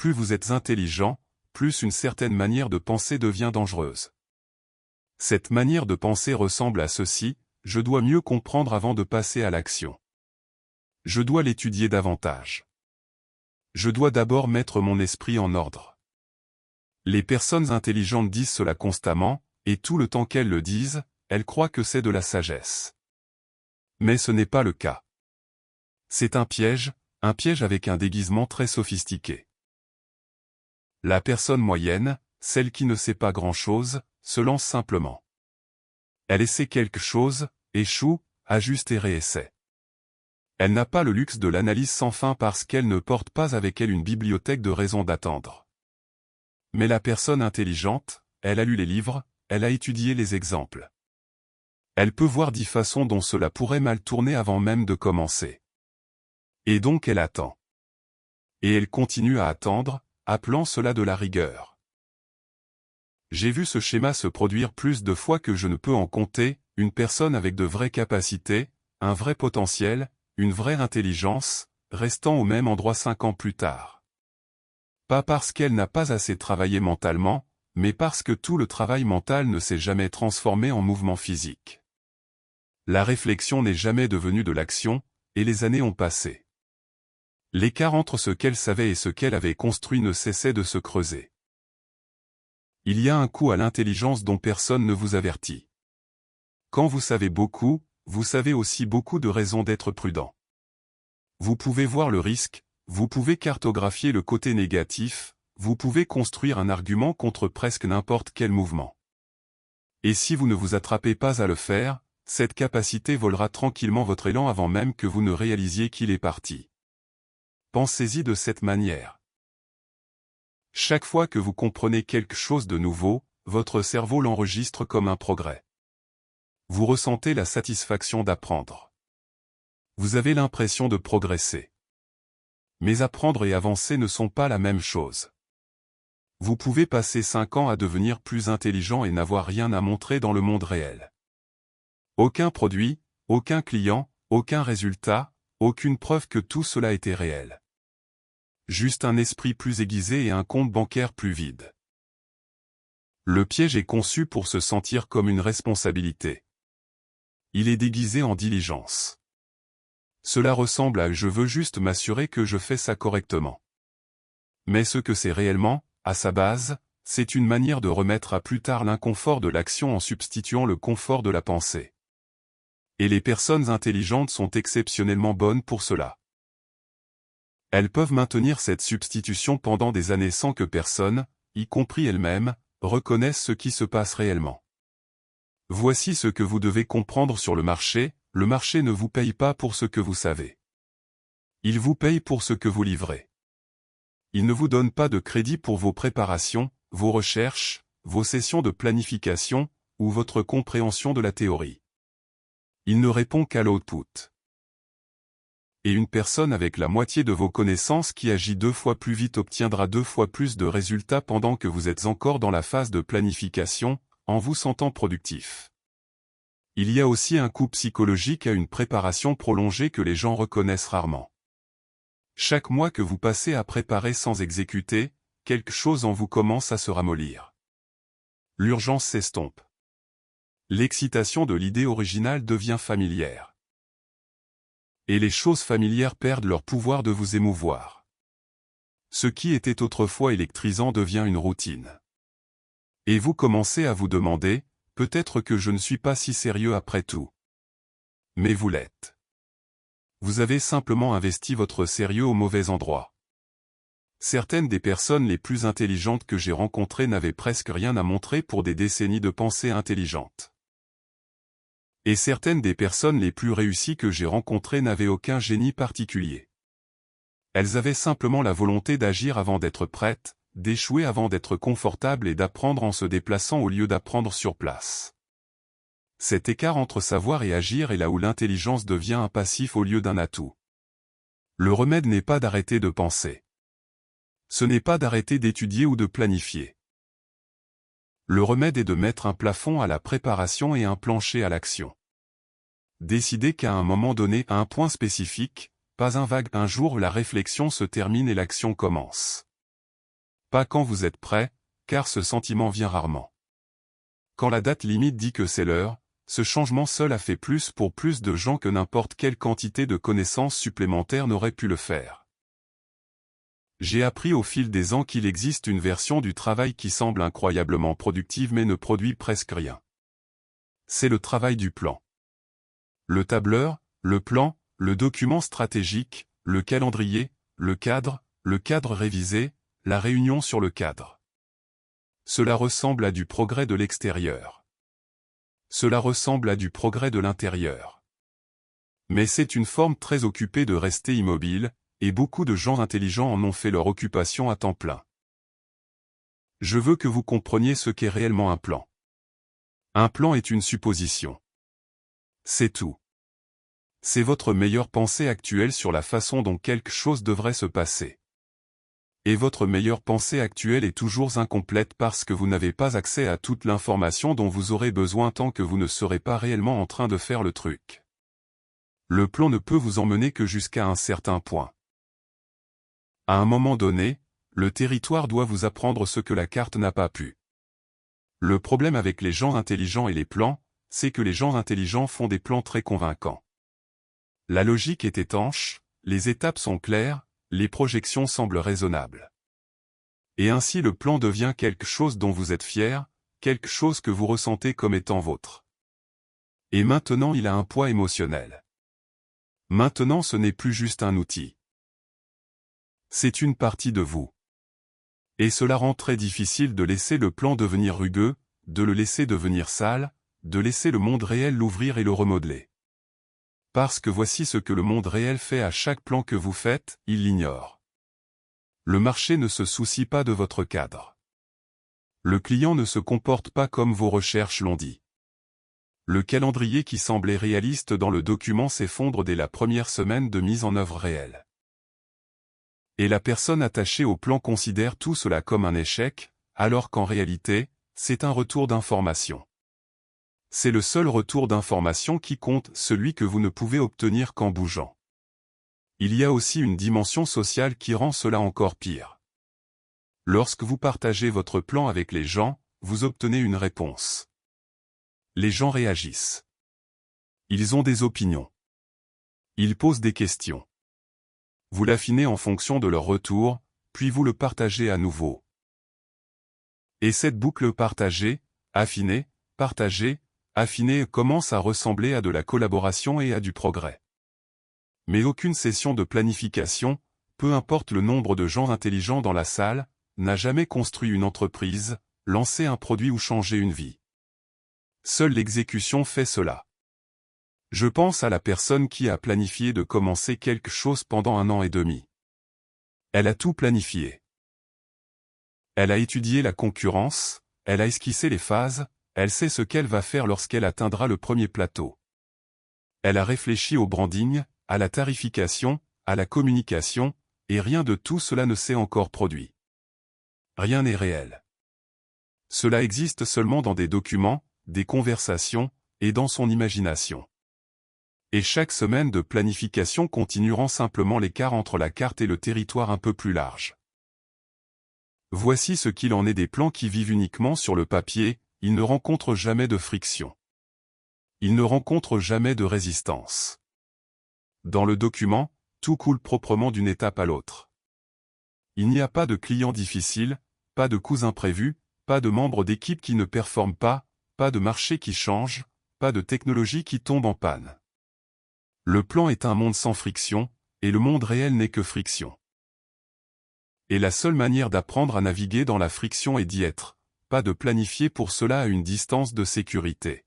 plus vous êtes intelligent, plus une certaine manière de penser devient dangereuse. Cette manière de penser ressemble à ceci: je dois mieux comprendre avant de passer à l'action. Je dois l'étudier davantage. Je dois d'abord mettre mon esprit en ordre. Les personnes intelligentes disent cela constamment, et tout le temps qu'elles le disent, elles croient que c'est de la sagesse. Mais ce n'est pas le cas. C'est un piège avec un déguisement très sophistiqué. La personne moyenne, celle qui ne sait pas grand-chose, se lance simplement. Elle essaie quelque chose, échoue, ajuste et réessaie. Elle n'a pas le luxe de l'analyse sans fin parce qu'elle ne porte pas avec elle une bibliothèque de raisons d'attendre. Mais la personne intelligente, elle a lu les livres, elle a étudié les exemples. Elle peut voir 10 façons dont cela pourrait mal tourner avant même de commencer. Et donc elle attend. Et elle continue à attendre, appelant cela de la rigueur. J'ai vu ce schéma se produire plus de fois que je ne peux en compter: une personne avec de vraies capacités, un vrai potentiel, une vraie intelligence, restant au même endroit 5 ans plus tard. Pas parce qu'elle n'a pas assez travaillé mentalement, mais parce que tout le travail mental ne s'est jamais transformé en mouvement physique. La réflexion n'est jamais devenue de l'action, et les années ont passé. L'écart entre ce qu'elle savait et ce qu'elle avait construit ne cessait de se creuser. Il y a un coût à l'intelligence dont personne ne vous avertit. Quand vous savez beaucoup, vous savez aussi beaucoup de raisons d'être prudent. Vous pouvez voir le risque, vous pouvez cartographier le côté négatif, vous pouvez construire un argument contre presque n'importe quel mouvement. Et si vous ne vous attrapez pas à le faire, cette capacité volera tranquillement votre élan avant même que vous ne réalisiez qu'il est parti. Pensez-y de cette manière. Chaque fois que vous comprenez quelque chose de nouveau, votre cerveau l'enregistre comme un progrès. Vous ressentez la satisfaction d'apprendre. Vous avez l'impression de progresser. Mais apprendre et avancer ne sont pas la même chose. Vous pouvez passer 5 ans à devenir plus intelligent et n'avoir rien à montrer dans le monde réel. Aucun produit, aucun client, aucun résultat, aucune preuve que tout cela était réel. Juste un esprit plus aiguisé et un compte bancaire plus vide. Le piège est conçu pour se sentir comme une responsabilité. Il est déguisé en diligence. Cela ressemble à « je veux juste m'assurer que je fais ça correctement ». Mais ce que c'est réellement, à sa base, c'est une manière de remettre à plus tard l'inconfort de l'action en substituant le confort de la pensée. Et les personnes intelligentes sont exceptionnellement bonnes pour cela. Elles peuvent maintenir cette substitution pendant des années sans que personne, y compris elles-mêmes, reconnaisse ce qui se passe réellement. Voici ce que vous devez comprendre sur le marché: le marché ne vous paye pas pour ce que vous savez. Il vous paye pour ce que vous livrez. Il ne vous donne pas de crédit pour vos préparations, vos recherches, vos sessions de planification, ou votre compréhension de la théorie. Il ne répond qu'à l'output. Et une personne avec la moitié de vos connaissances qui agit 2 fois plus vite obtiendra 2 fois plus de résultats pendant que vous êtes encore dans la phase de planification, en vous sentant productif. Il y a aussi un coût psychologique à une préparation prolongée que les gens reconnaissent rarement. Chaque mois que vous passez à préparer sans exécuter, quelque chose en vous commence à se ramollir. L'urgence s'estompe. L'excitation de l'idée originale devient familière. Et les choses familières perdent leur pouvoir de vous émouvoir. Ce qui était autrefois électrisant devient une routine. Et vous commencez à vous demander: peut-être que je ne suis pas si sérieux après tout. Mais vous l'êtes. Vous avez simplement investi votre sérieux au mauvais endroit. Certaines des personnes les plus intelligentes que j'ai rencontrées n'avaient presque rien à montrer pour des décennies de pensée intelligente. Et certaines des personnes les plus réussies que j'ai rencontrées n'avaient aucun génie particulier. Elles avaient simplement la volonté d'agir avant d'être prêtes, d'échouer avant d'être confortables et d'apprendre en se déplaçant au lieu d'apprendre sur place. Cet écart entre savoir et agir est là où l'intelligence devient un passif au lieu d'un atout. Le remède n'est pas d'arrêter de penser. Ce n'est pas d'arrêter d'étudier ou de planifier. Le remède est de mettre un plafond à la préparation et un plancher à l'action. Décidez qu'à un moment donné, à un point spécifique, pas un vague, un jour la réflexion se termine et l'action commence. Pas quand vous êtes prêt, car ce sentiment vient rarement. Quand la date limite dit que c'est l'heure, ce changement seul a fait plus pour plus de gens que n'importe quelle quantité de connaissances supplémentaires n'aurait pu le faire. J'ai appris au fil des ans qu'il existe une version du travail qui semble incroyablement productive mais ne produit presque rien. C'est le travail du plan. Le tableur, le plan, le document stratégique, le calendrier, le cadre révisé, la réunion sur le cadre. Cela ressemble à du progrès de l'extérieur. Cela ressemble à du progrès de l'intérieur. Mais c'est une forme très occupée de rester immobile, et beaucoup de gens intelligents en ont fait leur occupation à temps plein. Je veux que vous compreniez ce qu'est réellement un plan. Un plan est une supposition. C'est tout. C'est votre meilleure pensée actuelle sur la façon dont quelque chose devrait se passer. Et votre meilleure pensée actuelle est toujours incomplète parce que vous n'avez pas accès à toute l'information dont vous aurez besoin tant que vous ne serez pas réellement en train de faire le truc. Le plan ne peut vous emmener que jusqu'à un certain point. À un moment donné, le territoire doit vous apprendre ce que la carte n'a pas pu. Le problème avec les gens intelligents et les plans, c'est que les gens intelligents font des plans très convaincants. La logique est étanche, les étapes sont claires, les projections semblent raisonnables. Et ainsi le plan devient quelque chose dont vous êtes fier, quelque chose que vous ressentez comme étant vôtre. Et maintenant il a un poids émotionnel. Maintenant ce n'est plus juste un outil. C'est une partie de vous. Et cela rend très difficile de laisser le plan devenir rugueux, de le laisser devenir sale, de laisser le monde réel l'ouvrir et le remodeler. Parce que voici ce que le monde réel fait à chaque plan que vous faites, il l'ignore. Le marché ne se soucie pas de votre cadre. Le client ne se comporte pas comme vos recherches l'ont dit. Le calendrier qui semblait réaliste dans le document s'effondre dès la première semaine de mise en œuvre réelle. Et la personne attachée au plan considère tout cela comme un échec, alors qu'en réalité, c'est un retour d'information. C'est le seul retour d'information qui compte, celui que vous ne pouvez obtenir qu'en bougeant. Il y a aussi une dimension sociale qui rend cela encore pire. Lorsque vous partagez votre plan avec les gens, vous obtenez une réponse. Les gens réagissent. Ils ont des opinions. Ils posent des questions. Vous l'affinez en fonction de leur retour, puis vous le partagez à nouveau. Et cette boucle partagée, affinée, partagée, affinée commence à ressembler à de la collaboration et à du progrès. Mais aucune session de planification, peu importe le nombre de gens intelligents dans la salle, n'a jamais construit une entreprise, lancé un produit ou changé une vie. Seule l'exécution fait cela. Je pense à la personne qui a planifié de commencer quelque chose pendant 1 an et demi. Elle a tout planifié. Elle a étudié la concurrence, elle a esquissé les phases, elle sait ce qu'elle va faire lorsqu'elle atteindra le premier plateau. Elle a réfléchi au branding, à la tarification, à la communication, et rien de tout cela ne s'est encore produit. Rien n'est réel. Cela existe seulement dans des documents, des conversations, et dans son imagination. Et chaque semaine de planification continue rend simplement l'écart entre la carte et le territoire un peu plus large. Voici ce qu'il en est des plans qui vivent uniquement sur le papier, ils ne rencontrent jamais de friction. Ils ne rencontrent jamais de résistance. Dans le document, tout coule proprement d'une étape à l'autre. Il n'y a pas de clients difficiles, pas de coûts imprévus, pas de membres d'équipe qui ne performent pas, pas de marché qui change, pas de technologie qui tombe en panne. Le plan est un monde sans friction, et le monde réel n'est que friction. Et la seule manière d'apprendre à naviguer dans la friction est d'y être, pas de planifier pour cela à une distance de sécurité.